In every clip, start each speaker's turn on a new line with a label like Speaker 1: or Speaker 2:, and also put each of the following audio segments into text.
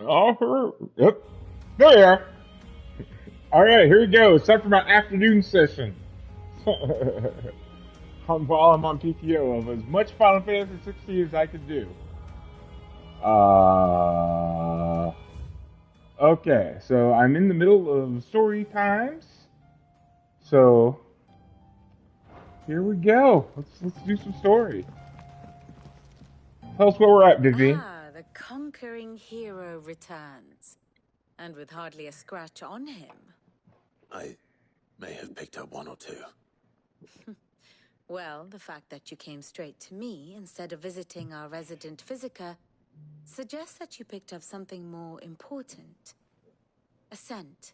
Speaker 1: Oh, yep. There you are. All right, here we go. It's time for my afternoon session. While I'm on PTO of as much Final Fantasy 16 as I could do. Uh, okay, so I'm in the middle of story times. So here we go. Let's do some story. Tell us where we're at, Vivian.
Speaker 2: Ah, the conquering hero returns. And with hardly a scratch on him.
Speaker 3: I may have picked up one or two.
Speaker 2: Well, the fact that you came straight to me instead of visiting our resident physiker suggests that you picked up something more important. A scent.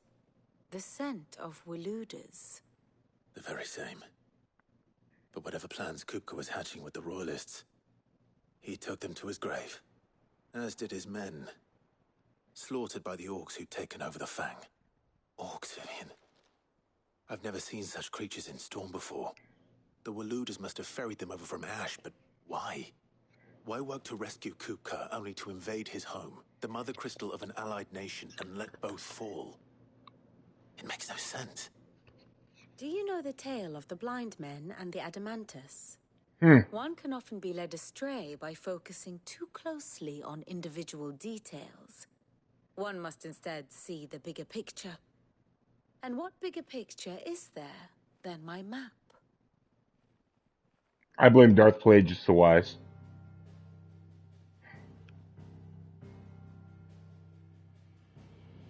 Speaker 2: The scent of Waludas.
Speaker 3: The very same. But whatever plans Kupka was hatching with the Royalists, he took them to his grave. As did his men. Slaughtered by the orcs who'd taken over the Fang. Orcs, Vivian. I've never seen such creatures in Storm before. The Waludas must have ferried them over from Ash, but why? Why work to rescue Kupka only to invade his home, the mother crystal of an allied nation, and let both fall? It makes no sense.
Speaker 2: Do you know the tale of the blind men and the Adamantus? One can often be led astray by focusing too closely on individual details. One must instead see the bigger picture. And what bigger picture is there than my map?
Speaker 1: I blame Darth Plagueis the Wise.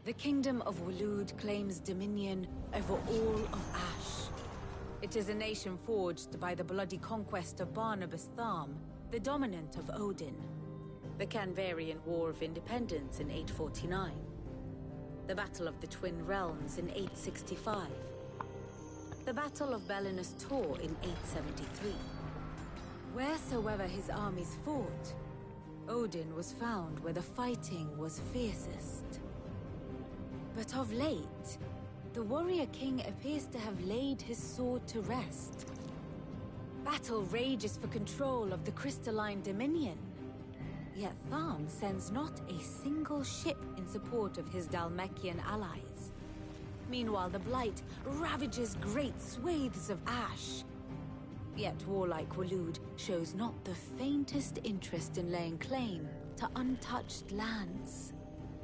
Speaker 2: The kingdom of Waloed claims dominion over all of Ash. It is a nation forged by the bloody conquest of Barnabas Tharm, the dominant of Odin. The Canvarian War of Independence in 849. The Battle of the Twin Realms in 865. The Battle of Belinus Tor in 873. Wheresoever his armies fought, Odin was found where the fighting was fiercest. But of late, the warrior king appears to have laid his sword to rest. Battle rages for control of the crystalline dominion. Yet Tharm sends not a single ship in support of his Dhalmekian allies. Meanwhile, the Blight ravages great swathes of Ash. Yet warlike Waloed shows not the faintest interest in laying claim to untouched lands.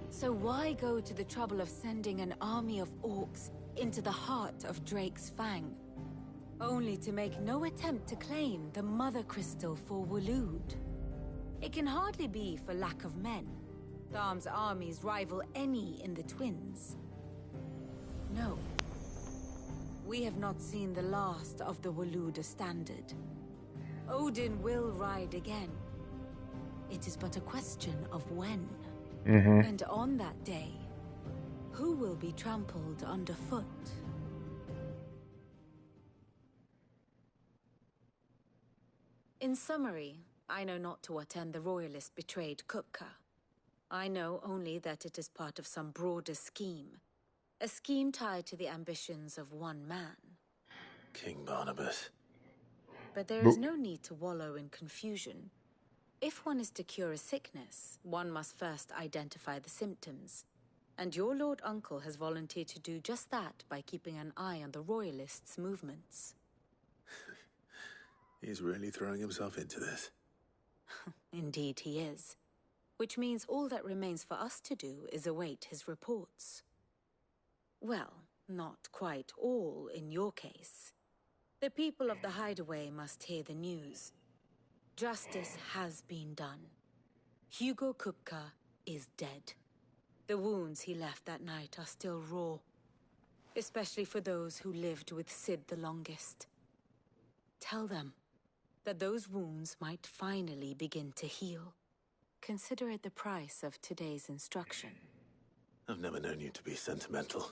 Speaker 2: So why go to the trouble of sending an army of orcs into the heart of Drake's Fang, only to make no attempt to claim the Mother Crystal for Waloed? It can hardly be for lack of men. Tharm's armies rival any in the Twins. No. We have not seen the last of the Waluda standard. Odin will ride again. It is but a question of when. And on that day, who will be trampled underfoot? In summary, I know not to what end the Royalists betrayed Kupka. I know only that it is part of some broader scheme. A scheme tied to the ambitions of one man.
Speaker 3: King Barnabas.
Speaker 2: But there is no need to wallow in confusion. If one is to cure a sickness, one must first identify the symptoms. And your Lord Uncle has volunteered to do just that by keeping an eye on the Royalists' movements.
Speaker 3: He's really throwing himself into this.
Speaker 2: Indeed he is. Which means all that remains for us to do is await his reports. Well, not quite all in your case. The people of the Hideaway must hear the news. Justice has been done. Hugo Kupka is dead. The wounds he left that night are still raw, especially for those who lived with Sid the longest. Tell them that those wounds might finally begin to heal. Consider it the price of today's instruction.
Speaker 3: I've never known you to be sentimental.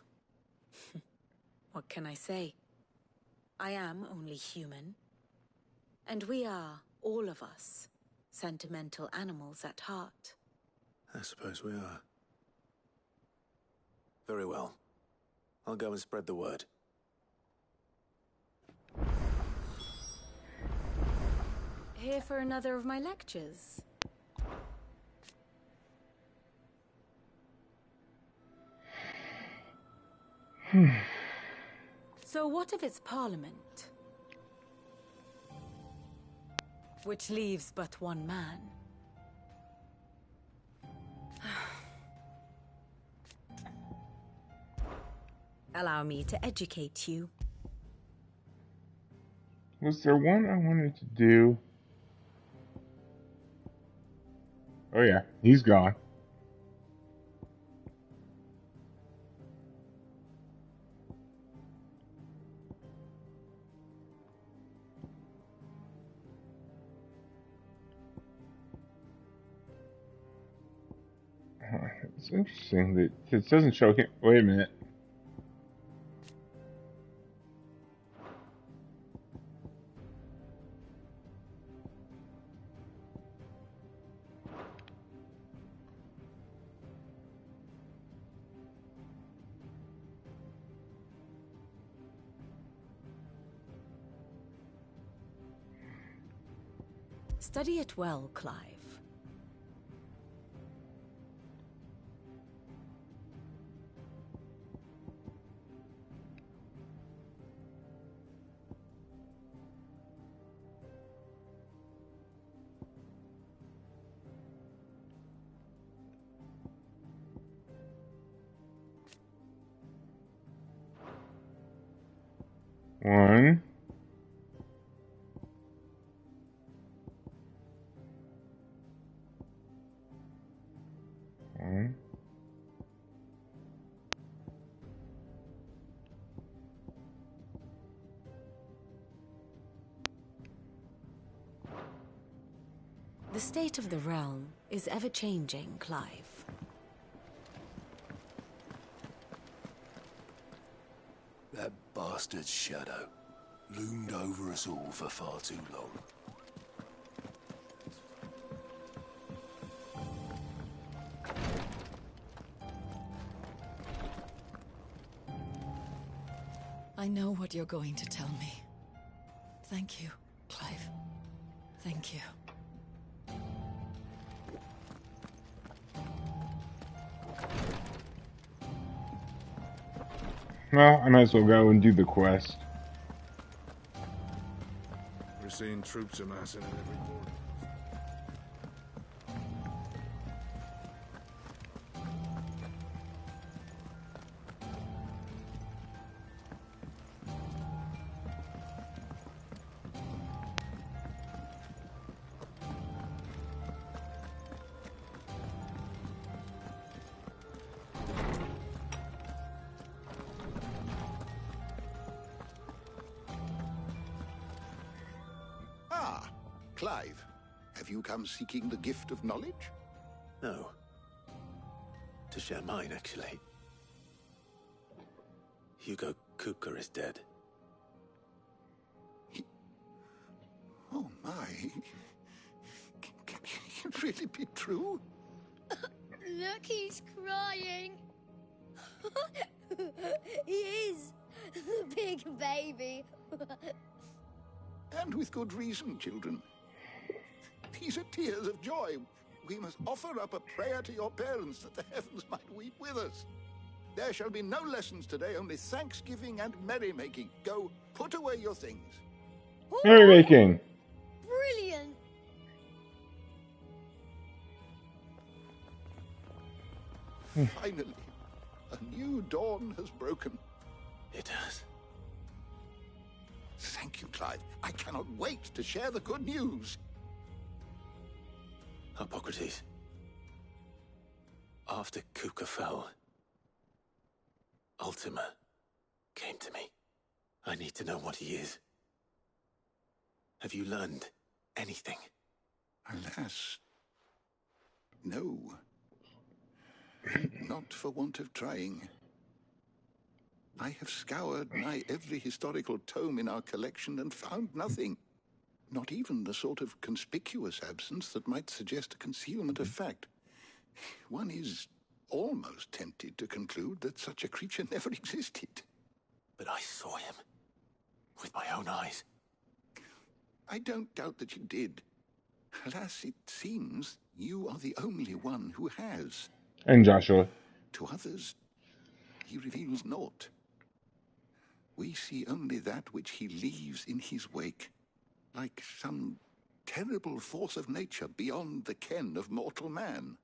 Speaker 2: What can I say? I am only human. And we are, all of us, sentimental animals at heart.
Speaker 3: I suppose we are. Very well. I'll go and spread the word.
Speaker 2: Here for another of my lectures? So what of its parliament? Which leaves but one man. Allow me to educate you.
Speaker 1: Was there one I wanted to do? Oh yeah, he's gone. It's interesting that it doesn't show him. Wait a minute.
Speaker 2: Study it well, Clive.
Speaker 1: One. One.
Speaker 2: The state of the realm is ever-changing, Clive.
Speaker 4: That bastard's shadow loomed over us all for far too long.
Speaker 5: I know what you're going to tell me. Thank you, Clive. Thank you.
Speaker 1: Well, I might as well go and do the quest.
Speaker 6: We're seeing troops amassing at every border.
Speaker 7: Ah, Clive. Have you come seeking the gift of knowledge?
Speaker 3: No. To share mine, actually. Hugo Kupka is dead.
Speaker 7: Oh, my. Can it really be true?
Speaker 8: Look, he's crying. He is. The big baby.
Speaker 7: And with good reason, children. These are tears of joy. We must offer up a prayer to your parents that the heavens might weep with us. There shall be no lessons today, only thanksgiving and merrymaking. Go, put away your things.
Speaker 1: Merrymaking.
Speaker 8: Brilliant.
Speaker 7: Finally, a new dawn has broken.
Speaker 3: It has.
Speaker 7: Thank you, Clive. I cannot wait to share the good news.
Speaker 3: Hippocrates. After Kupka fell, Ultima came to me. I need to know what he is. Have you learned anything?
Speaker 7: Alas, no. Not for want of trying. I have scoured nigh every historical tome in our collection and found nothing. Not even the sort of conspicuous absence that might suggest a concealment of fact. One is almost tempted to conclude that such a creature never existed.
Speaker 3: But I saw him. With my own eyes.
Speaker 7: I don't doubt that you did. Alas, it seems you are the only one who has.
Speaker 1: And Joshua.
Speaker 7: To others, he reveals naught. we see only that which he leaves in his wake, like some terrible force of nature beyond the ken of mortal man.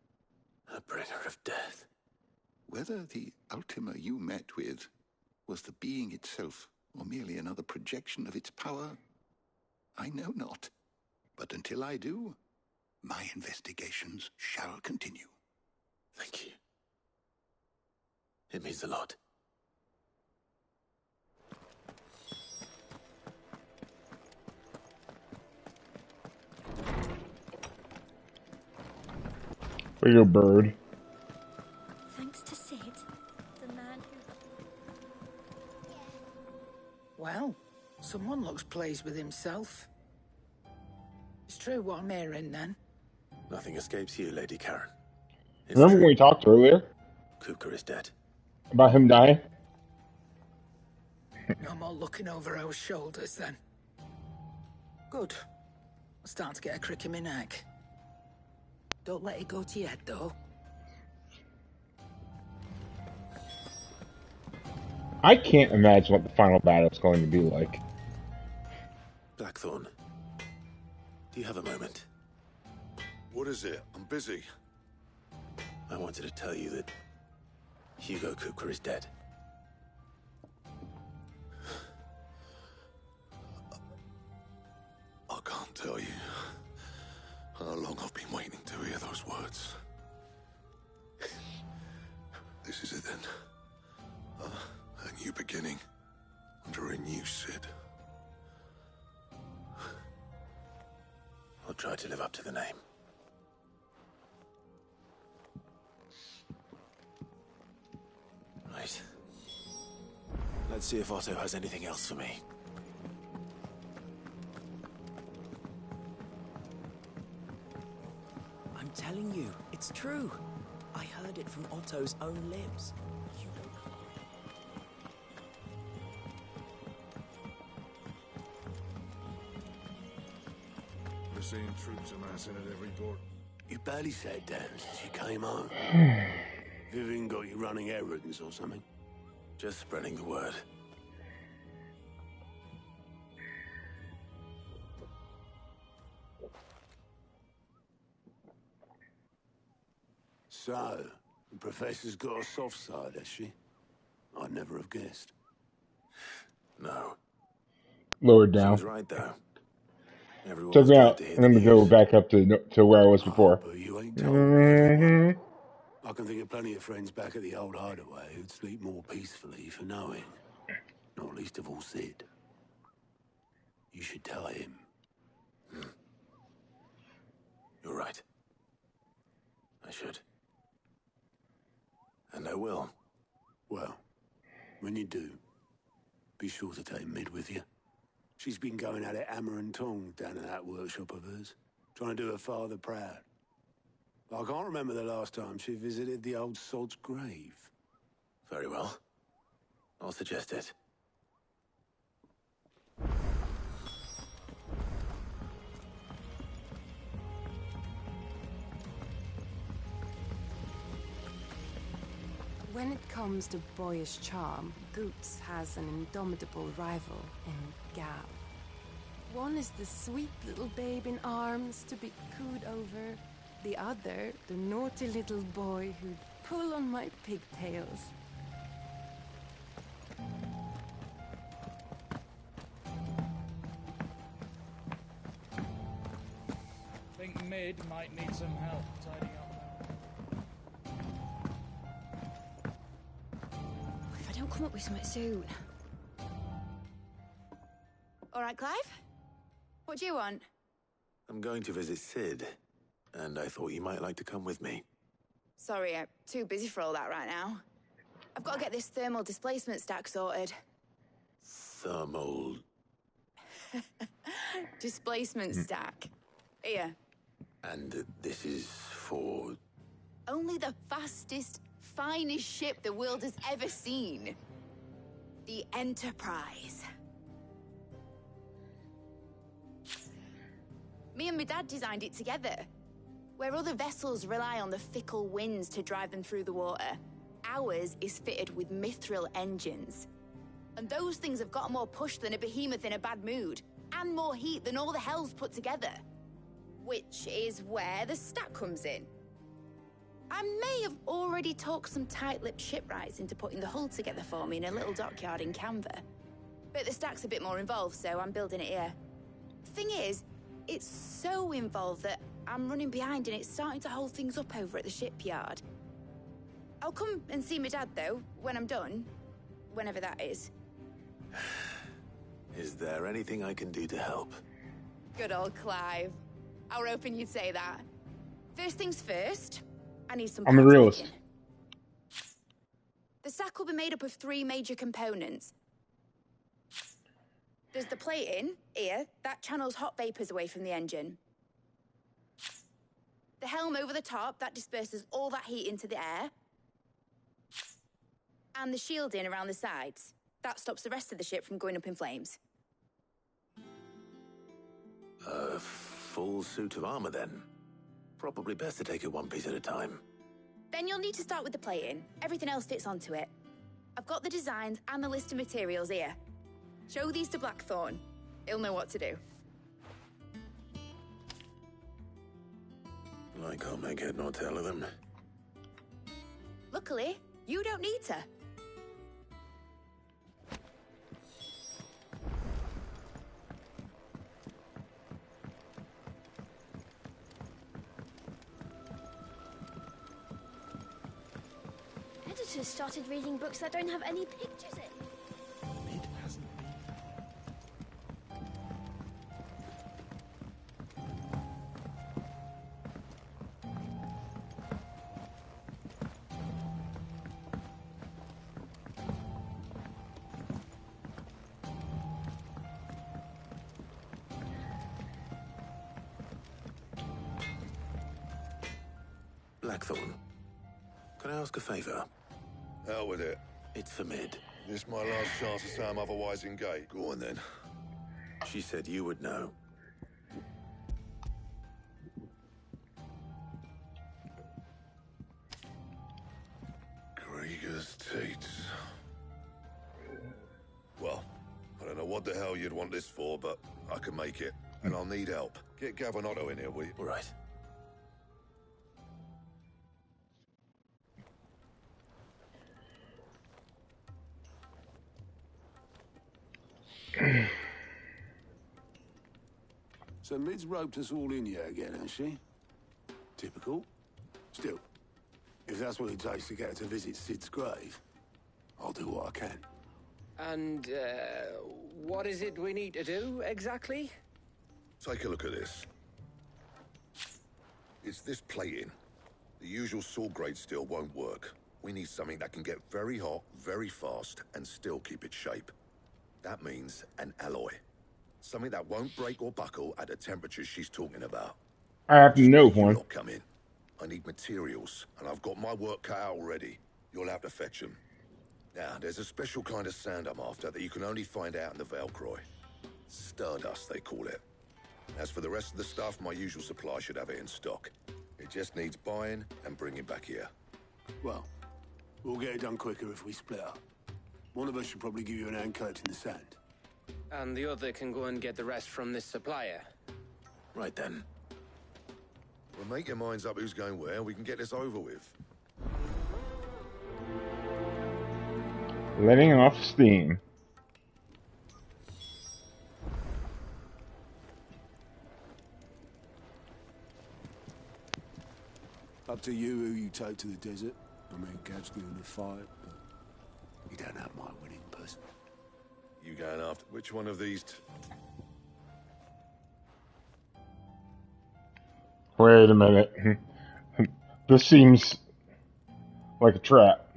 Speaker 3: A bringer of death.
Speaker 7: Whether the Ultima you met with was the being itself, or merely another projection of its power, I know not. But until I do, my investigations shall continue.
Speaker 3: Thank you. It means a lot.
Speaker 1: For your bird.
Speaker 8: Thanks to Sid, the man who...
Speaker 9: Well, someone looks pleased with himself. It's true what I'm hearing, then.
Speaker 3: Nothing escapes you, Lady Karen. It's
Speaker 1: Remember
Speaker 3: true.
Speaker 1: when we talked earlier
Speaker 3: Kupka is dead.
Speaker 1: about him dying?
Speaker 9: No more looking over our shoulders, then. Good. I'm starting to get a crick in my neck. Don't let it go to your head, though.
Speaker 1: I can't imagine what the final battle is going to be like.
Speaker 3: Blackthorn, do you have a moment?
Speaker 6: What is it? I'm busy.
Speaker 3: I wanted to tell you that Hugo Kupka is dead.
Speaker 6: I can't tell you how long I've been waiting to hear those words. This is it then. A new beginning under a new Sid.
Speaker 3: I'll try to live up to the name. Right. Let's see if Otto has anything else for me.
Speaker 10: I'm telling you, it's true. I heard it from Otto's own lips. You don't know.
Speaker 6: We're seeing troops amassing at every port.
Speaker 4: You barely sat down since you came home. Vivian got you running errands or something?
Speaker 3: Just spreading the word.
Speaker 4: So, the Professor's got a soft side, has she? I'd never have guessed.
Speaker 3: No.
Speaker 1: Lower it
Speaker 3: She
Speaker 1: down.
Speaker 3: was right, though. Everyone
Speaker 1: Check
Speaker 3: was
Speaker 1: me
Speaker 3: glad
Speaker 1: out,
Speaker 3: to hear
Speaker 1: and
Speaker 3: the
Speaker 1: then we go
Speaker 3: news.
Speaker 1: back up to where I was before.
Speaker 4: But you ain't told me, do
Speaker 1: Mm-hmm.
Speaker 4: I can think of plenty of friends back at the old hideaway who'd sleep more peacefully for knowing. Not least of all Sid. You should tell him.
Speaker 3: You're right. I should. And I will.
Speaker 4: Well, when you do, be sure to take Mid with you. She's been going at it hammer and tongs down in that workshop of hers, trying to do her father proud. I can't remember the last time she visited the old sod's grave.
Speaker 3: Very well. I'll suggest it.
Speaker 11: When it comes to boyish charm, Goetz has an indomitable rival in Gav. One is the sweet little babe in arms to be cooed over. The other, the naughty little boy who'd pull on my pigtails.
Speaker 12: Think Mid might need some help tidying up.
Speaker 8: If I don't come up with something soon.
Speaker 2: All right, Clive? What do you want?
Speaker 3: I'm going to visit Sid, and I thought you might like to come with me.
Speaker 2: Sorry, I'm too busy for all that right now. I've got to get this thermal displacement stack sorted.
Speaker 3: Thermal...
Speaker 2: Displacement stack. Here.
Speaker 3: And this is for...
Speaker 2: Only the fastest, finest ship the world has ever seen. The Enterprise. Me and my dad designed it together. Where other vessels rely on the fickle winds to drive them through the water, ours is fitted with mithril engines.
Speaker 13: And those things have got more push than a behemoth in a bad mood, and more heat than all the hells put together. Which is where the stack comes in. I may have already talked some tight-lipped shipwrights into putting the hull together for me in a little dockyard in Canva. But the stack's a bit more involved, so I'm building it here. Thing is, it's so involved that I'm running behind and it's starting to hold things up over at the shipyard. I'll come and see my dad, though, when I'm done. Whenever that is.
Speaker 3: Is there anything I can do to help?
Speaker 13: Good old Clive. I were hoping you'd say that. First things first, I need some
Speaker 1: I'm the
Speaker 13: parts
Speaker 1: realist.
Speaker 13: making. The stack will be made up of 3 major components. There's the plating, here, that channels hot vapors away from the engine. The helm over the top, that disperses all that heat into the air. And the shielding around the sides. That stops the rest of the ship from going up in flames.
Speaker 3: A full suit of armor, then. Probably best to take it one piece at a time.
Speaker 13: Then you'll need to start with the plating. Everything else fits onto it. I've got the designs and the list of materials here. Show these to Blackthorn. He'll know what to do.
Speaker 3: I can't make head nor tail of them.
Speaker 13: Luckily, you don't need to.
Speaker 8: Editors started reading books that don't have any pictures in.
Speaker 3: It hasn't been. Blackthorn, can I ask a favor?
Speaker 6: Out with it.
Speaker 3: It's for Mid.
Speaker 6: This my last chance to say I'm otherwise engaged. Go on then.
Speaker 3: She said you would know.
Speaker 6: Krieger's Tates. Well, I don't know what the hell you'd want this for, but I can make it. And I'll need help. Get Gavin Otto in here, will you?
Speaker 3: All right.
Speaker 4: So Mid's roped us all in here again, has she? Typical. Still, if that's what it takes to get her to visit Sid's grave, I'll do what I can.
Speaker 14: And, what is it we need to do, exactly?
Speaker 6: Take a look at this. It's this plating. The usual saw grade steel won't work. We need something that can get very hot, very fast, and still keep its shape. That means an alloy. Something that won't break or buckle at the temperatures she's talking about.
Speaker 1: I have to know one.
Speaker 6: Not come in. I need materials, and I've got my work cut out already. You'll have to fetch them. Now, there's a special kind of sand I'm after that you can only find out in the Valcroy. Stardust, they call it. As for the rest of the stuff, my usual supply should have it in stock. It just needs buying and bringing back here.
Speaker 4: Well, we'll get it done quicker if we split up. One of us should probably give you an hand collecting the sand.
Speaker 14: And the other can go and get the rest from this supplier.
Speaker 3: Right then.
Speaker 6: Well, make your minds up who's going where, and we can get this over with.
Speaker 1: Letting off steam.
Speaker 4: Up to you who you take to the desert. I mean, Gav's good in the fight, but you don't have my winning person.
Speaker 6: You going after which one of these?
Speaker 1: Wait a minute. This seems like a trap.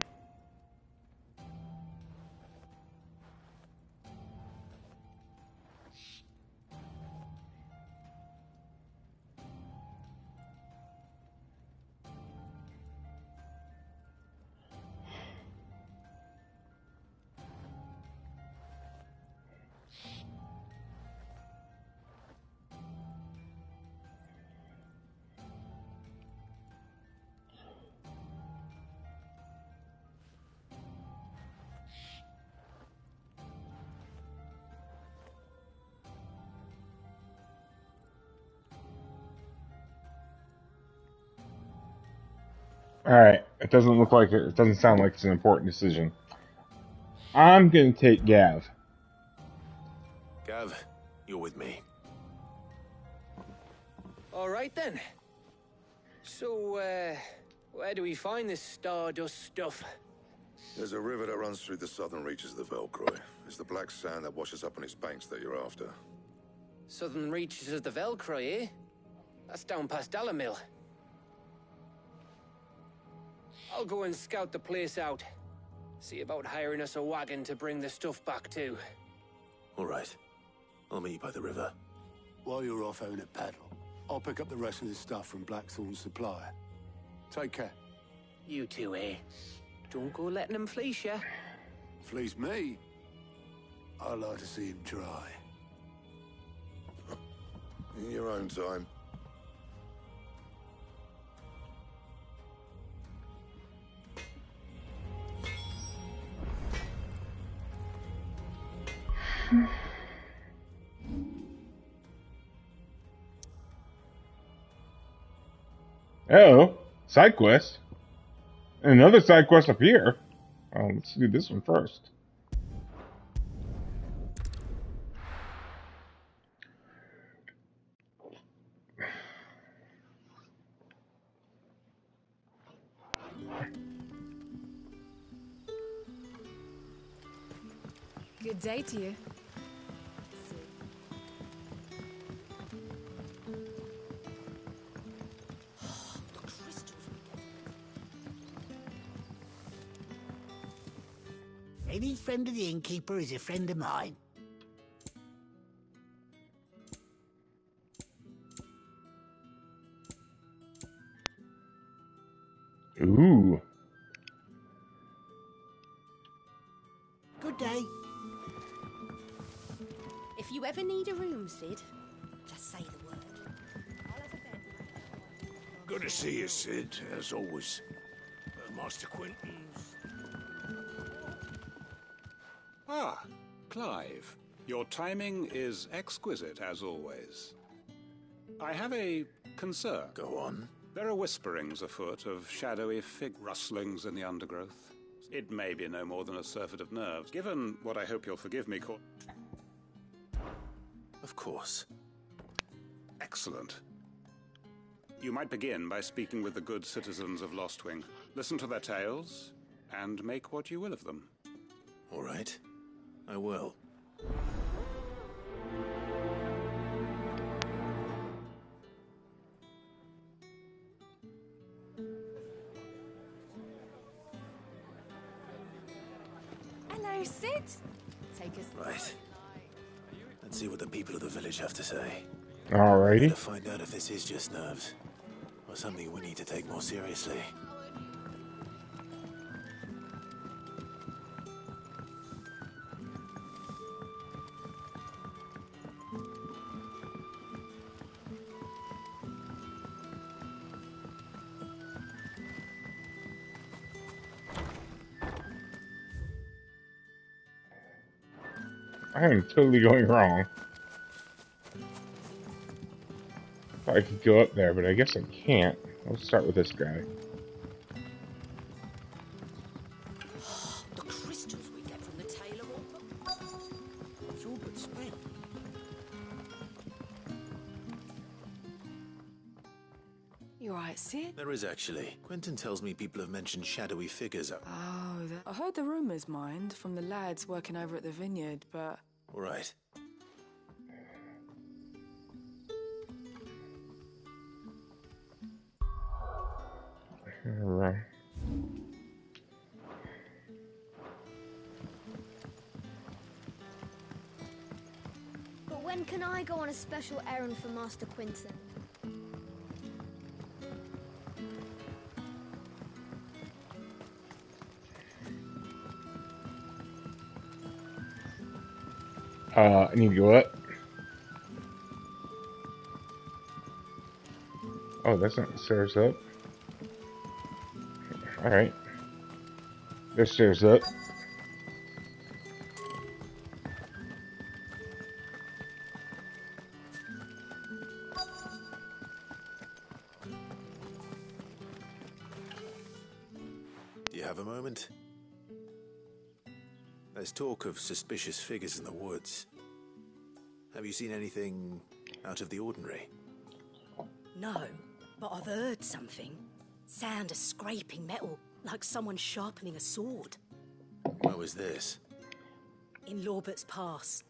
Speaker 1: Alright, it doesn't look like it doesn't sound like it's an important decision. I'm gonna take Gav.
Speaker 3: Gav, you're with me.
Speaker 14: All right then. So, where do we find this Stardust stuff?
Speaker 6: There's a river that runs through the southern reaches of the Velcroy. It's the black sand that washes up on its banks that you're after.
Speaker 14: Southern reaches of the Velcroy, eh? That's down past Dalamil. I'll go and scout the place out. See about hiring us a wagon to bring the stuff back to.
Speaker 3: All right. I'll meet you by the river.
Speaker 4: While you're off having a paddle, I'll pick up the rest of the stuff from Blackthorn's supplier. Take care.
Speaker 14: You two, eh? Don't go letting them fleece ya.
Speaker 4: Fleece me? I'd like to see him try.
Speaker 6: In your own time.
Speaker 1: Oh, side quest. Another side quest up here. Oh, let's do this one first.
Speaker 11: Good day to you.
Speaker 15: Any friend of the innkeeper is a friend of mine.
Speaker 1: Ooh.
Speaker 15: Good day.
Speaker 8: If you ever need a room, Sid, just say the word. I'll have a bed.
Speaker 4: Good to see you, Sid, as always. Master Quentin.
Speaker 16: Ah, Clive. Your timing is exquisite, as always. I have a concern.
Speaker 3: Go on.
Speaker 16: There are whisperings afoot of shadowy fig rustlings in the undergrowth. It may be no more than a surfeit of nerves, given what I hope you'll forgive me call...
Speaker 3: Of course.
Speaker 16: Excellent. You might begin by speaking with the good citizens of Lostwing. Listen to their tales, and make what you will of them.
Speaker 3: All right. I will.
Speaker 11: Hello, Sid. Take us.
Speaker 3: Right. Let's see what the people of the village have to say.
Speaker 1: Alrighty.
Speaker 3: To find out if this is just nerves, or something we need to take more seriously.
Speaker 1: I am totally going wrong. Thought I could go up there, but I guess I can't. I'll start with this guy.
Speaker 15: The crystals we get from the tailor. It's all but spent.
Speaker 11: You right, Sid?
Speaker 3: There is actually. Quentin tells me people have mentioned shadowy figures.
Speaker 11: Oh, I heard the rumours, mind, from the lads working over at the vineyard, but...
Speaker 3: All right.
Speaker 1: Alright.
Speaker 8: But when can I go on a special errand for Master Quentin?
Speaker 1: I need to go up. Oh, that's not the stairs up. Alright. There's stairs up.
Speaker 3: have a moment? There's talk of suspicious figures in the woods. Have you seen anything out of the ordinary?
Speaker 15: No, but I've heard something. Sound of scraping metal, like someone sharpening a sword.
Speaker 3: What was this?
Speaker 15: In Lorbert's Pass.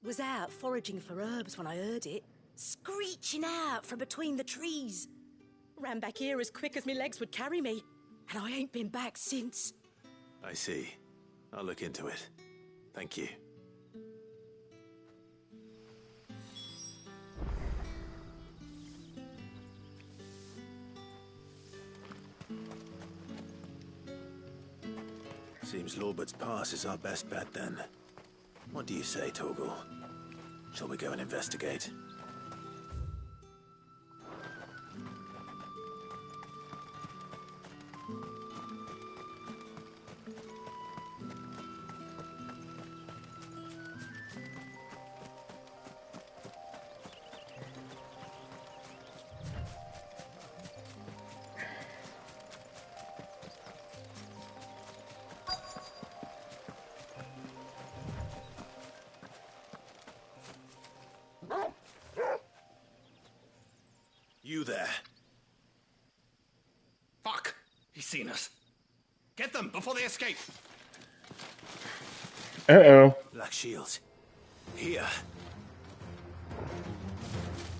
Speaker 15: Was out foraging for herbs when I heard it, screeching out from between the trees. Ran back here as quick as my legs would carry me, and I ain't been back since.
Speaker 3: I see. I'll look into it. Thank you. Seems Lorbert's Pass is our best bet then. What do you say, Torgal? Shall we go and investigate? You there.
Speaker 17: Fuck! He's seen us. Get them before they escape.
Speaker 1: Uh-oh.
Speaker 3: Black Shields. Here.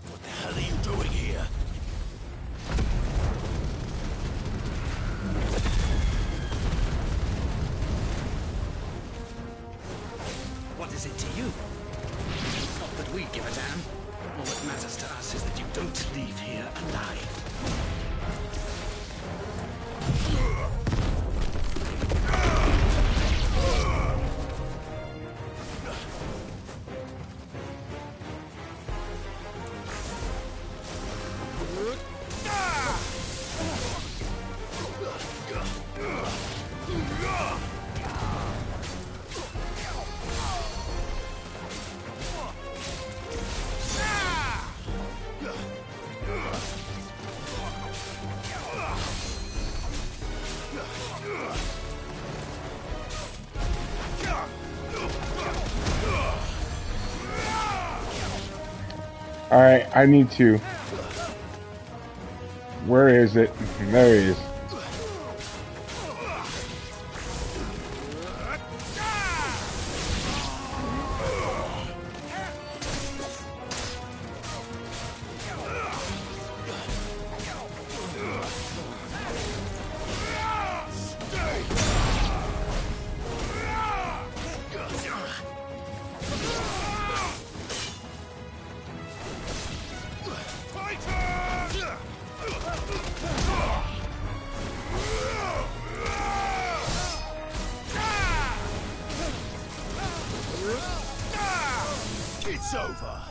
Speaker 3: What the hell are you doing here?
Speaker 17: What is it to you? Not that we give a damn. All that matters to us is that you don't leave here alive.
Speaker 1: Alright, I need to. Where is it? There he is.
Speaker 3: It's over.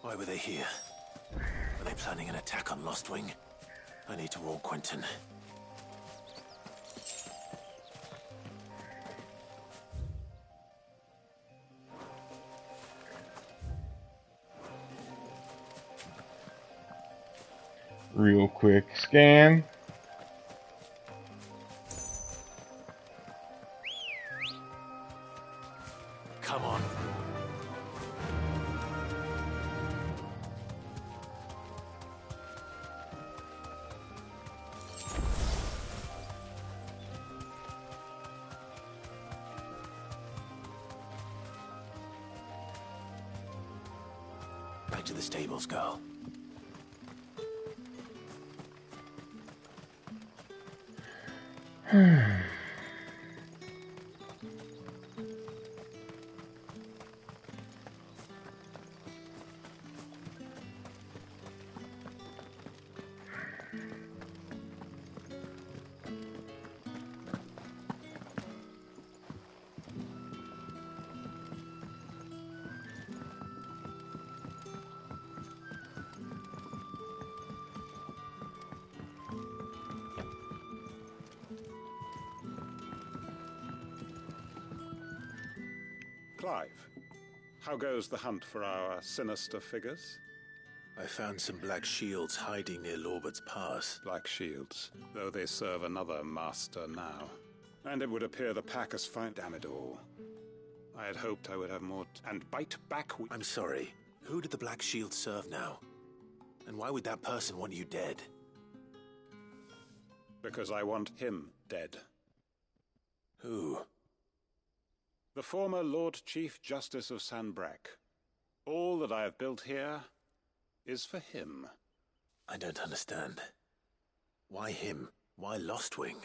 Speaker 3: Why were they here? Were they planning an attack on Lostwing? I need to warn Quentin.
Speaker 1: Real quick scan.
Speaker 3: Come on. Back to the stables, girl.
Speaker 16: Clive, how goes the hunt for our sinister figures?
Speaker 3: I found some black shields hiding near Lorbert's Pass.
Speaker 16: Black shields, though they serve another master now. And it would appear the pack has found Damidor. I had hoped I would have more and bite back.
Speaker 3: I'm sorry. Who did the black shield serve now? And why would that person want you dead?
Speaker 16: Because I want him dead.
Speaker 3: Who?
Speaker 16: The former Lord Chief Justice of Sanbreque. All that I have built here is for him.
Speaker 3: I don't understand. Why him? Why Lostwing?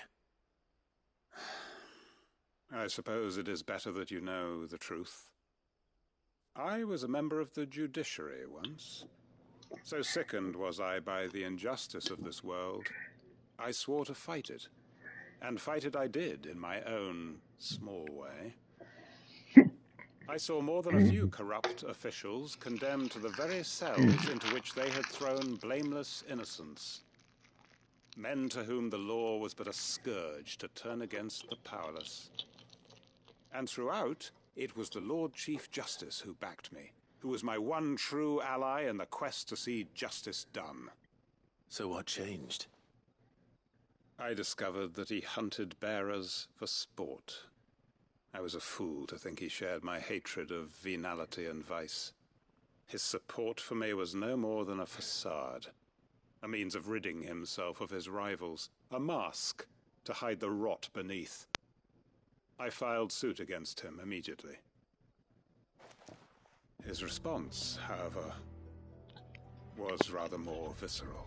Speaker 16: I suppose it is better that you know the truth. I was a member of the judiciary once. So sickened was I by the injustice of this world, I swore to fight it. And fight it I did, in my own small way. I saw more than a few corrupt officials condemned to the very cells into which they had thrown blameless innocents. Men to whom the law was but a scourge to turn against the powerless. And throughout, it was the Lord Chief Justice who backed me, who was my one true ally in the quest to see justice done.
Speaker 3: So what changed?
Speaker 16: I discovered that he hunted bearers for sport. I was a fool to think he shared my hatred of venality and vice. His support for me was no more than a facade, a means of ridding himself of his rivals, a mask to hide the rot beneath. I filed suit against him immediately. His response, however, was rather more visceral.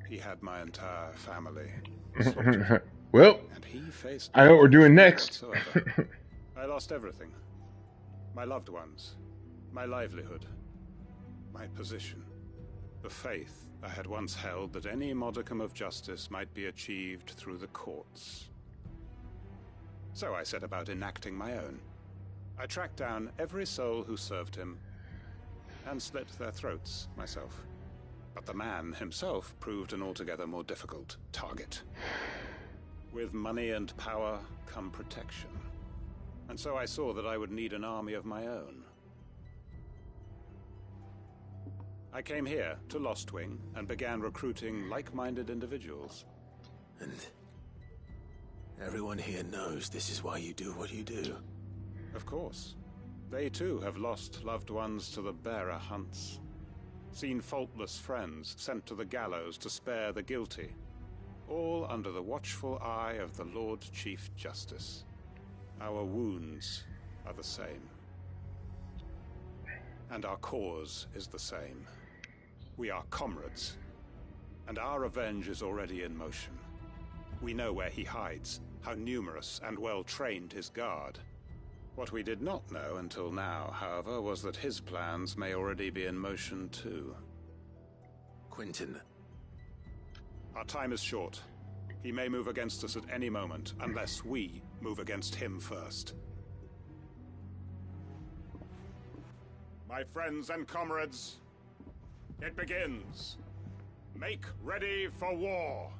Speaker 16: He had my entire family slaughtered.
Speaker 1: Well,
Speaker 16: and he faced
Speaker 1: I know what we're doing next.
Speaker 16: I lost everything. My loved ones, my livelihood, my position, the faith I had once held that any modicum of justice might be achieved through the courts. So I set about enacting my own. I tracked down every soul who served him and slit their throats myself. But the man himself proved an altogether more difficult target. With money and power come protection. And so I saw that I would need an army of my own. I came here to Lostwing and began recruiting like-minded individuals.
Speaker 3: And everyone here knows this is why you do what you do.
Speaker 16: Of course. They too have lost loved ones to the bearer hunts. Seen faultless friends sent to the gallows to spare the guilty. All under the watchful eye of the Lord Chief Justice. Our wounds are the same. And our cause is the same. We are comrades. And our revenge is already in motion. We know where he hides, how numerous and well-trained his guard. What we did not know until now, however, was that his plans may already be in motion too.
Speaker 3: Quentin.
Speaker 16: Our time is short. He may move against us at any moment, unless we move against him first. My friends and comrades, it begins. Make ready for war.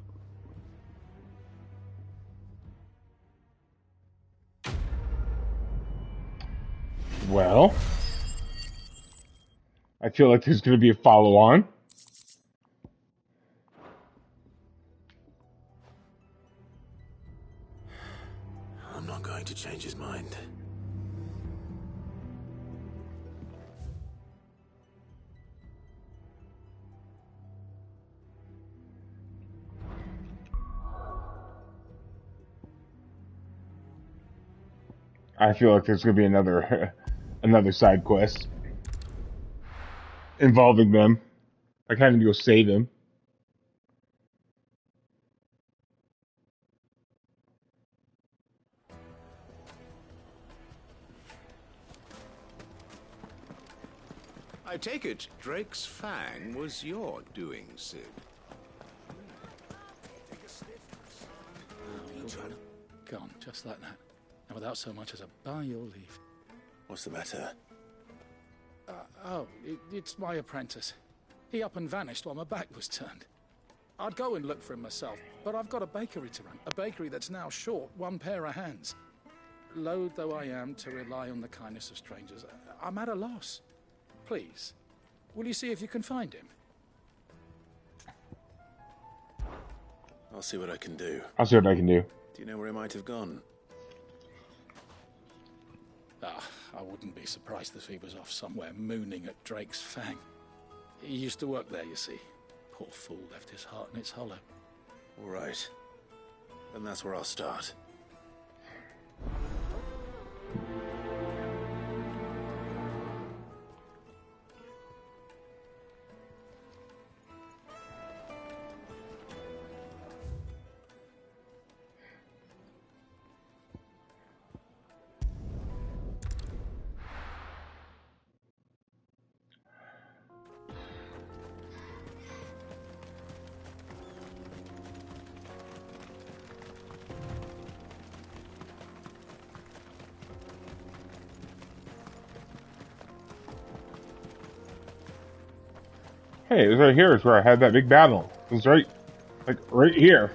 Speaker 1: Well, I feel like there's going to be a follow-on.
Speaker 3: I'm not going to change his mind.
Speaker 1: I feel like there's going to be another side quest involving them. I kind of need to go save him.
Speaker 7: I take it Drake's Fang was your doing, Cid.
Speaker 12: Gone, just like that. And without so much as a by your leave.
Speaker 3: What's the matter?
Speaker 12: It's my apprentice. He up and vanished while my back was turned. I'd go and look for him myself, but I've got a bakery to run. A bakery that's now short one pair of hands. loath though I am to rely on the kindness of strangers, I'm at a loss. Please, will you see if you can find him?
Speaker 3: I'll see what I can do.
Speaker 1: I'll see what I can do.
Speaker 3: Do you know where he might have gone?
Speaker 12: I wouldn't be surprised if he was off somewhere mooning at Drake's Fang. He used to work there, you see. Poor fool left his heart in its hollow.
Speaker 3: All right. Then that's where I'll start.
Speaker 1: Hey, it was right here is where I had that big battle. It was right here.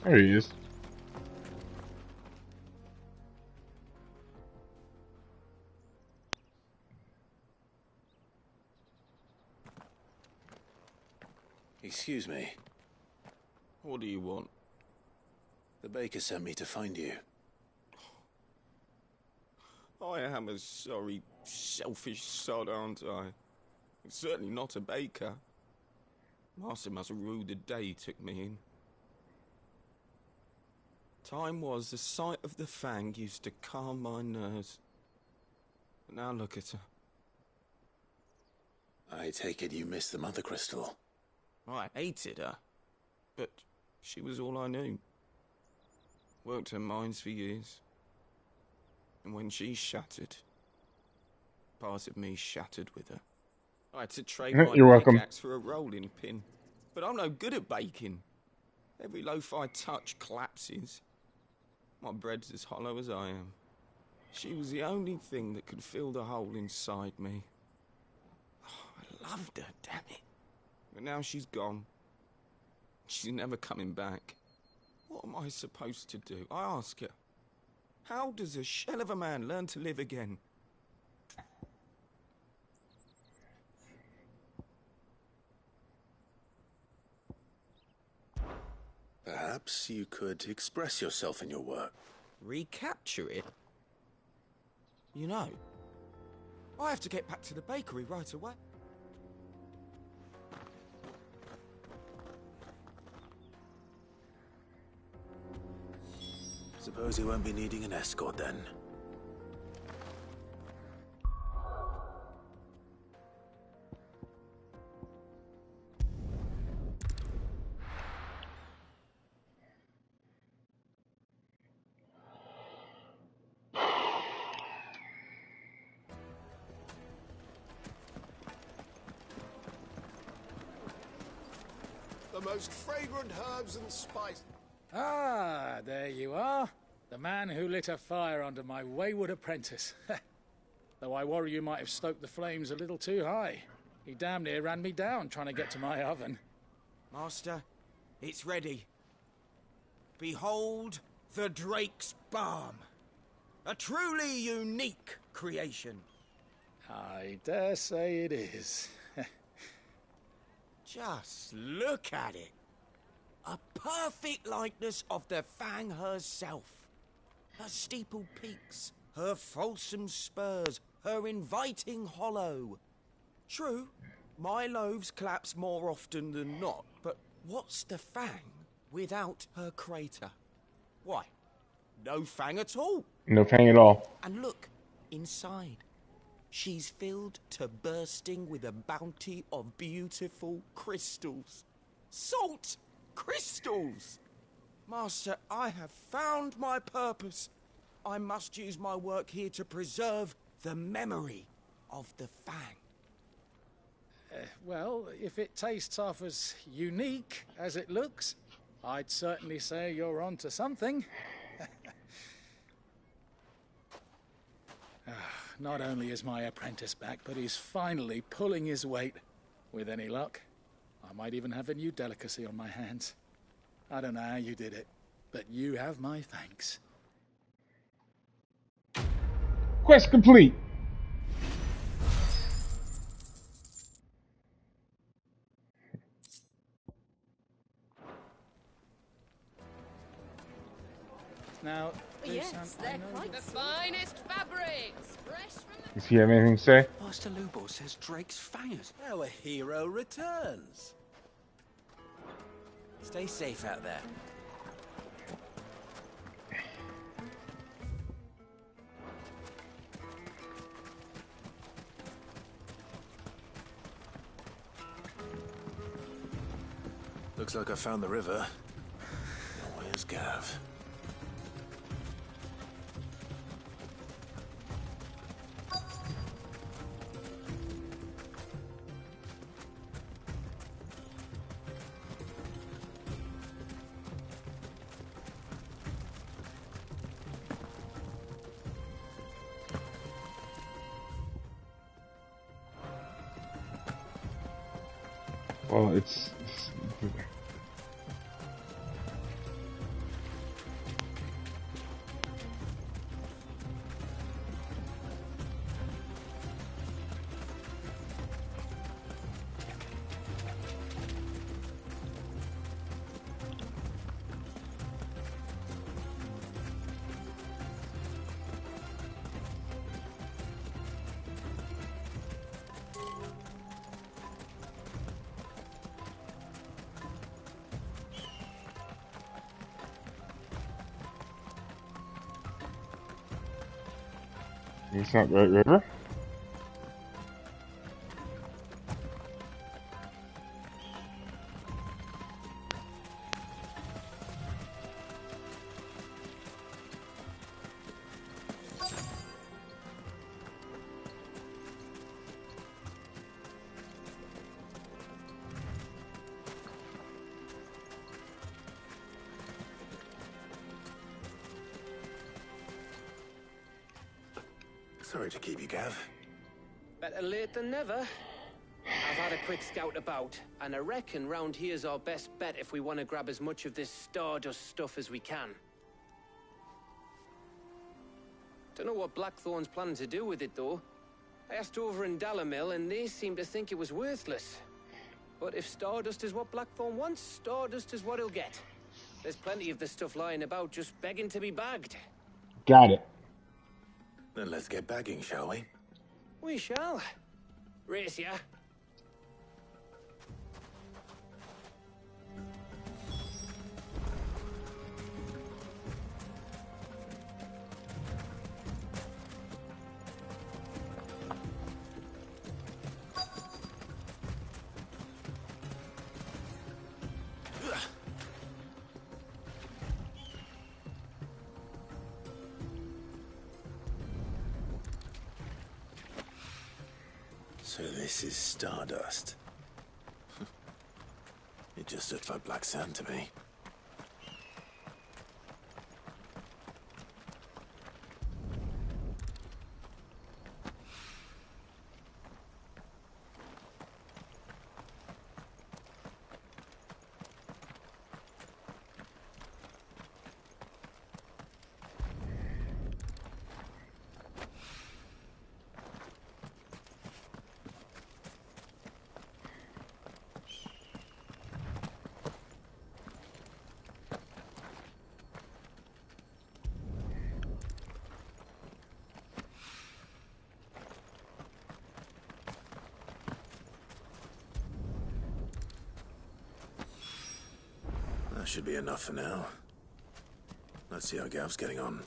Speaker 1: There he is.
Speaker 3: Excuse me.
Speaker 18: What do you want?
Speaker 3: The baker sent me to find you.
Speaker 18: I am a sorry, selfish sod, aren't I? Certainly not a baker. Master must have ruled the day he took me in. Time was the sight of the Fang used to calm my nerves. But now look at her.
Speaker 3: I take it you missed the Mother Crystal.
Speaker 18: I hated her, but she was all I knew. Worked her mines for years. And when she shattered, part of me shattered with her. I had to trade my pickaxe for a rolling pin. But I'm no good at baking. Every loaf I touch collapses. My bread's as hollow as I am. She was the only thing that could fill the hole inside me. Oh, I loved her, damn it. But now she's gone. She's never coming back. What am I supposed to do? I ask her. How does a shell of a man learn to live again?
Speaker 3: Perhaps you could express yourself in your work.
Speaker 18: Recapture it? You know, I have to get back to the bakery right away.
Speaker 3: Suppose you won't be needing an escort then.
Speaker 19: The most fragrant herbs and spices.
Speaker 12: Ah, there you are. The man who lit a fire under my wayward apprentice. Though I worry you might have stoked the flames a little too high. He damn near ran me down trying to get to my oven.
Speaker 18: Master, it's ready. Behold the Drake's Balm. A truly unique creation.
Speaker 12: I dare say it is.
Speaker 18: Just look at it. A perfect likeness of the Fang herself. Her steeple peaks, her fulsome spurs, her inviting hollow. True, my loaves collapse more often than not, but what's the Fang without her crater? Why, no Fang at all.
Speaker 1: No Fang at all.
Speaker 18: And look, inside. She's filled to bursting with a bounty of beautiful crystals. Salt crystals! Master, I have found my purpose. I must use my work here to preserve the memory
Speaker 10: of the Fang?
Speaker 12: Well, if it tastes half as unique as it looks, I'd certainly say you're onto something. Not only is my apprentice back, but he's finally pulling his weight. With any luck, I might even have a new delicacy on my hands. I don't know how you did it, but you have my thanks.
Speaker 1: Quest complete.
Speaker 12: Now,
Speaker 20: Yes, they're quite the finest fabrics, fresh from the...
Speaker 1: Does he have anything to say?
Speaker 17: Master Lubo says Drake's fangers.
Speaker 10: Our hero returns. Stay safe out there.
Speaker 3: Looks like I found the river. Where's Gav?
Speaker 1: Well, it's not Great River.
Speaker 3: Sorry to keep you, Gav.
Speaker 14: Better late than never. I've had a quick scout about, and I reckon round here's our best bet if we want to grab as much of this Stardust stuff as we can. Don't know what Blackthorn's planning to do with it, though. I asked over in Dalamil, and they seem to think it was worthless. But if Stardust is what Blackthorn wants, Stardust is what he'll get. There's plenty of this stuff lying about, just begging to be bagged.
Speaker 1: Got it.
Speaker 3: Then let's get bagging, shall we?
Speaker 14: We shall. Race ya.
Speaker 3: So this is Stardust. It just looked like black sand to me. That should be enough for now. Let's see how Gav's getting on.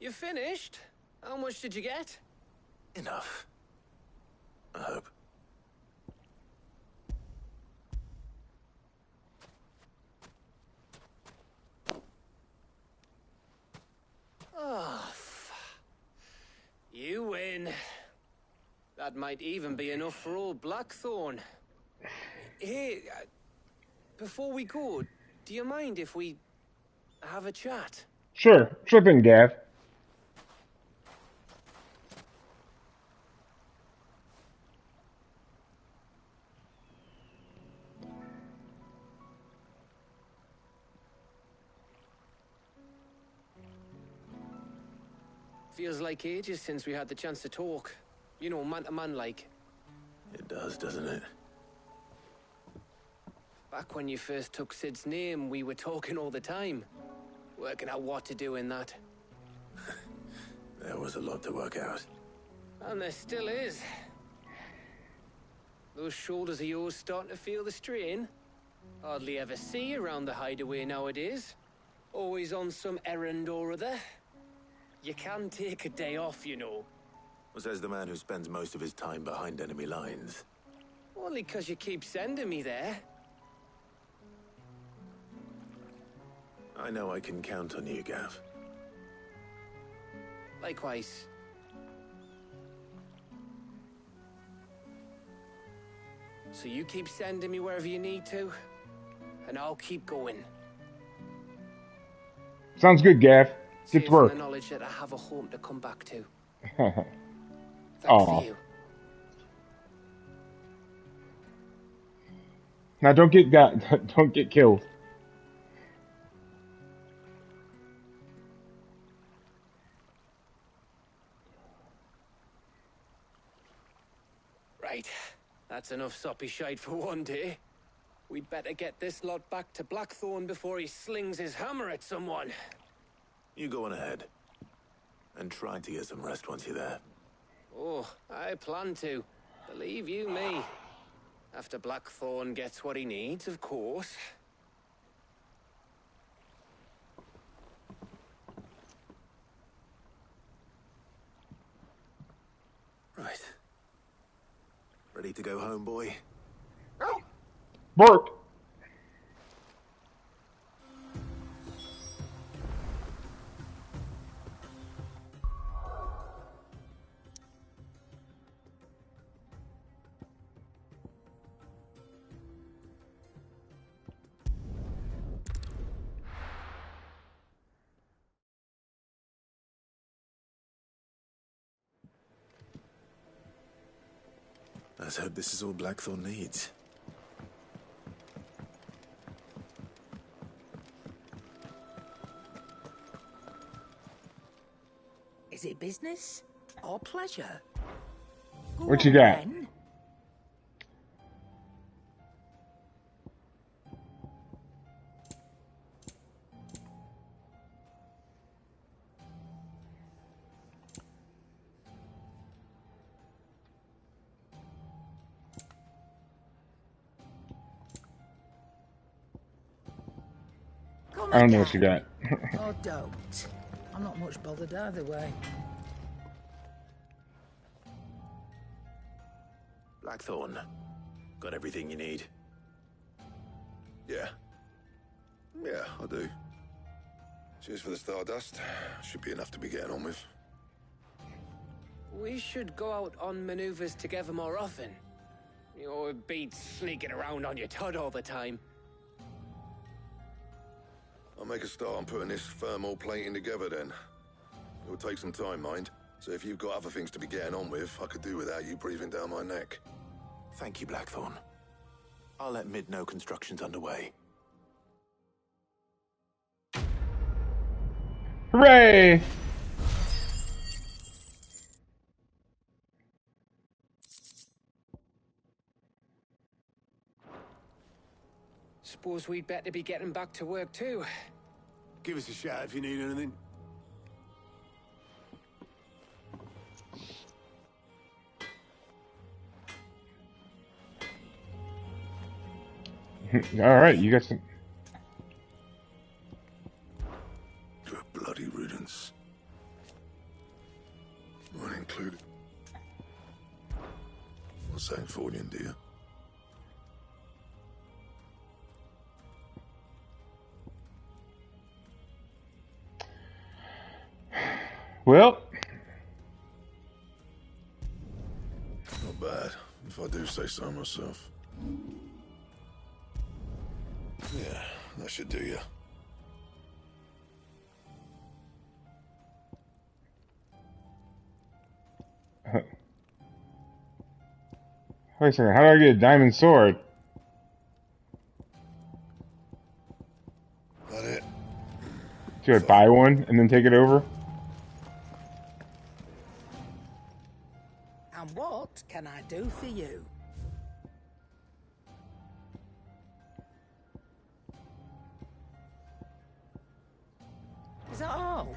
Speaker 14: You finished? How much did you get?
Speaker 3: Enough. I hope.
Speaker 14: Oh, you win. That might even be enough for old Blackthorn. Hey, before we go, do you mind if we have a chat?
Speaker 1: Sure. Sure thing, Gav.
Speaker 14: Feels like ages since we had the chance to talk. You know, man to man like.
Speaker 3: It does, doesn't it?
Speaker 14: Back when you first took Sid's name, we were talking all the time. Working out what to do in that.
Speaker 3: There was a lot to work out.
Speaker 14: And there still is. Those shoulders of yours starting to feel the strain. Hardly ever see you around the hideaway nowadays. Always on some errand or other. You can take a day off, you know.
Speaker 3: Says the man who spends most of his time behind enemy lines.
Speaker 14: Only 'cause you keep sending me there.
Speaker 3: I know I can count on you, Gav.
Speaker 14: Likewise. So you keep sending me wherever you need to, and I'll keep going.
Speaker 1: Sounds good, Gav. Get
Speaker 14: Safe
Speaker 1: to work.
Speaker 14: in the knowledge that I have a home to come back to. Thanks
Speaker 1: Aw.
Speaker 14: to you.
Speaker 1: Now don't get killed.
Speaker 14: Right. That's enough soppy shite for one day. We'd better get this lot back to Blackthorn before he slings his hammer at someone.
Speaker 3: You go on ahead. And try to get some rest once you're there.
Speaker 14: Oh, I plan to. Believe you me. After Blackthorn gets what he needs, of course.
Speaker 3: Right. Ready to go home, boy?
Speaker 1: Work.
Speaker 3: Let's hope this is all Blackthorn needs.
Speaker 9: Is it business or pleasure?
Speaker 1: What you got?
Speaker 9: Then.
Speaker 1: I don't know what you got.
Speaker 9: Or don't. I'm not much bothered either way.
Speaker 3: Blackthorn. Got everything you need?
Speaker 6: Yeah. Yeah, I do. Cheers for the Stardust. Should be enough to be getting on with.
Speaker 14: We should go out on maneuvers together more often. You know, it beats sneaking around on your Todd all the time.
Speaker 6: I'll make a start on putting this thermal plating together then. It'll take some time, mind. So if you've got other things to be getting on with, I could do without you breathing down my neck.
Speaker 3: Thank you, Blackthorn. I'll let Mid know construction's underway.
Speaker 1: Hooray!
Speaker 14: Suppose we'd better be getting back to work too.
Speaker 4: Give us a shout if you need anything.
Speaker 1: All right, you got some.
Speaker 6: Good bloody riddance.
Speaker 1: Well,
Speaker 6: not bad, if I do say so myself. Yeah, that should do you.
Speaker 1: Wait a second, how do I get a diamond sword?
Speaker 6: That it?
Speaker 1: Do I buy one and then take it over?
Speaker 9: And what can I do for you? Is that all?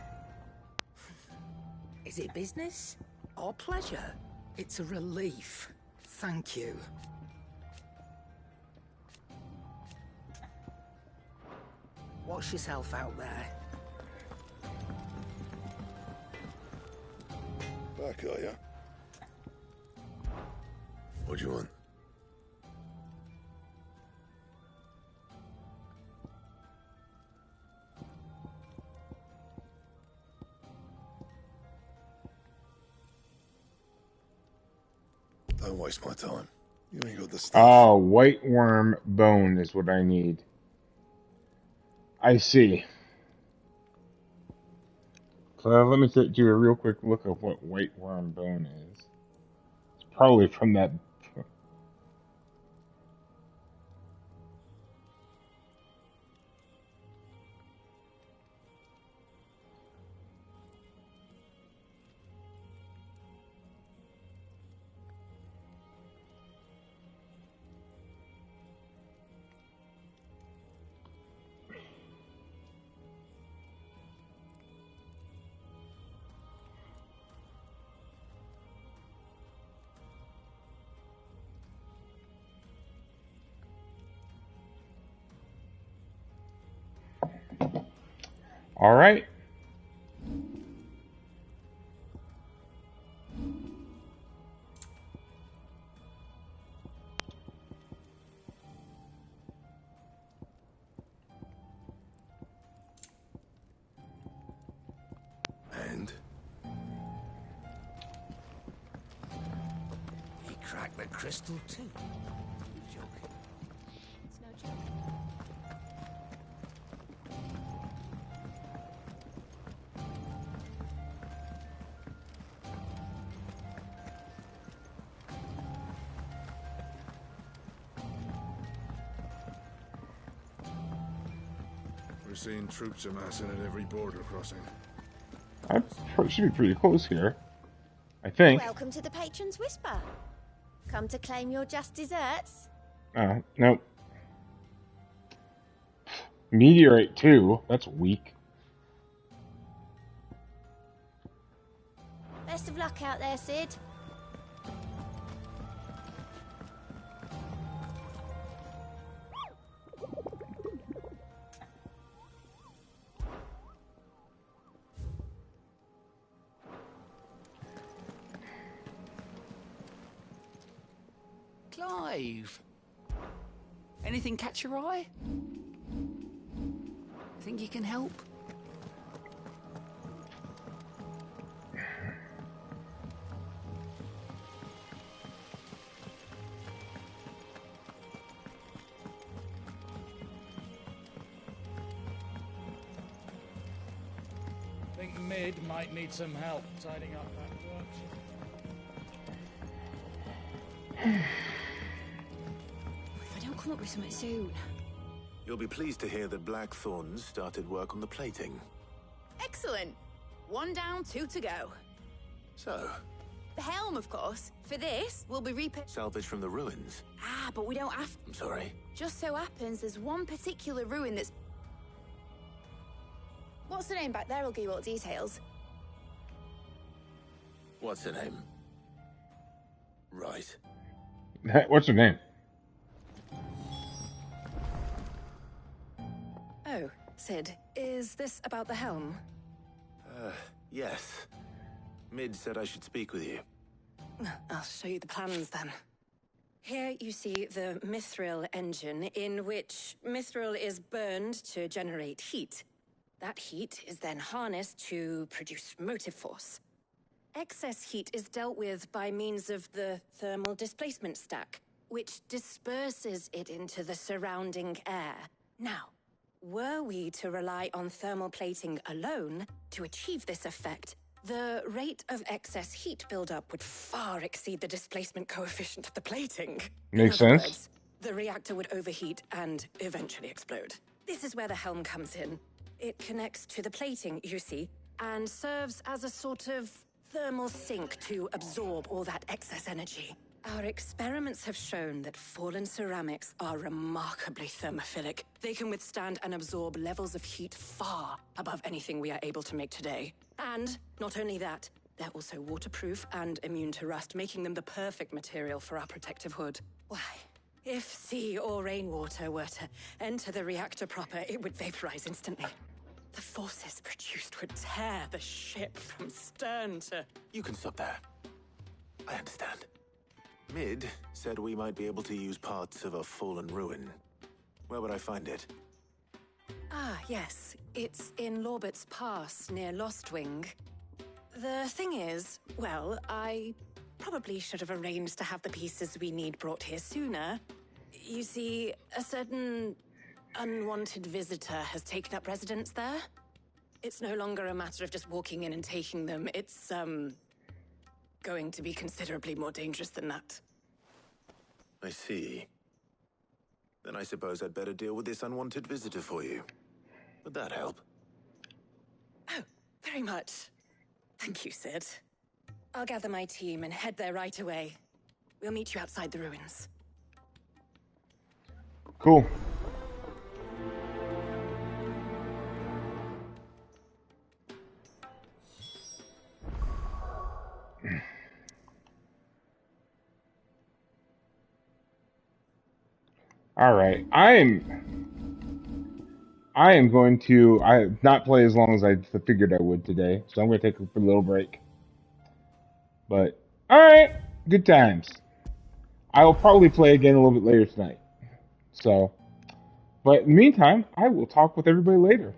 Speaker 9: Is it business or pleasure? It's a relief. Thank you. Watch yourself out there.
Speaker 6: Back, are ya? What do you want? Don't waste my time. You ain't got the stuff.
Speaker 1: Oh, white worm bone is what I need. I see. So let me do a real quick look of what white worm bone is. It's probably from that. All right.
Speaker 6: And?
Speaker 17: He cracked the crystal too. You're joking.
Speaker 11: It's no joke.
Speaker 19: We're seeing troops amassing at every border crossing.
Speaker 1: I should be pretty close here. I think.
Speaker 8: Welcome to the Patron's Whisper. Come to claim your just desserts?
Speaker 1: Nope. Meteorite 2. That's weak.
Speaker 8: Best of luck out there, Sid.
Speaker 17: Clive. Anything catch your eye? Think you can help?
Speaker 12: I think Mid might need some help tidying up that workshop.
Speaker 2: If I don't come up with something soon.
Speaker 3: You'll be pleased to hear that Blackthorn started work on the plating.
Speaker 13: Excellent. 1 down, 2 to go.
Speaker 3: So,
Speaker 13: The helm, of course. For this, we'll be
Speaker 3: salvage from the ruins.
Speaker 13: Ah, but we don't have to.
Speaker 3: I'm sorry.
Speaker 13: Just so happens there's one particular ruin that's... What's the name back there? I'll give you all the details.
Speaker 3: What's her name? Right.
Speaker 1: What's her name?
Speaker 11: Oh, Sid, is this about the helm?
Speaker 3: Yes. Mid said I should speak with you.
Speaker 11: I'll show you the plans then. Here you see the Mithril engine, in which Mithril is burned to generate heat.
Speaker 15: That heat is then harnessed to produce motive force. Excess heat is dealt with by means of the thermal displacement stack, which disperses it into the surrounding air. Now, were we to rely on thermal plating alone to achieve this effect, the rate of excess heat buildup would far exceed the displacement coefficient of the plating.
Speaker 1: Makes
Speaker 15: In other
Speaker 1: sense.
Speaker 15: words, the reactor would overheat and eventually explode. This is where the helm comes in. It connects to the plating, you see, and serves as a sort of thermal sink to absorb all that excess energy. Our experiments have shown that fallen ceramics are remarkably thermophilic. They can withstand and absorb levels of heat far above anything we are able to make today. And not only that, they're also waterproof and immune to rust, making them the perfect material for our protective hood. Why, if sea or rainwater were to enter the reactor proper, it would vaporize instantly. The forces produced would tear the ship from stern to...
Speaker 3: You can stop there. I understand. Mid said we might be able to use parts of a fallen ruin. Where would I find it?
Speaker 15: Ah, yes. It's in Lorbert's Pass, near Lostwing. The thing is, well, I probably should have arranged to have the pieces we need brought here sooner. You see, a certain unwanted visitor has taken up residence there. It's no longer a matter of just walking in and taking them. It's, going to be considerably more dangerous than that.
Speaker 3: I see. Then I suppose I'd better deal with this unwanted visitor for you. Would that help?
Speaker 15: Oh, very much. Thank you, Sid. I'll gather my team and head there right away. We'll meet you outside the ruins.
Speaker 1: Cool. All right, I am going to not play as long as I figured I would today, so I'm going to take a little break. But all right, good times. I will probably play again a little bit later tonight. So, but in the meantime, I will talk with everybody later.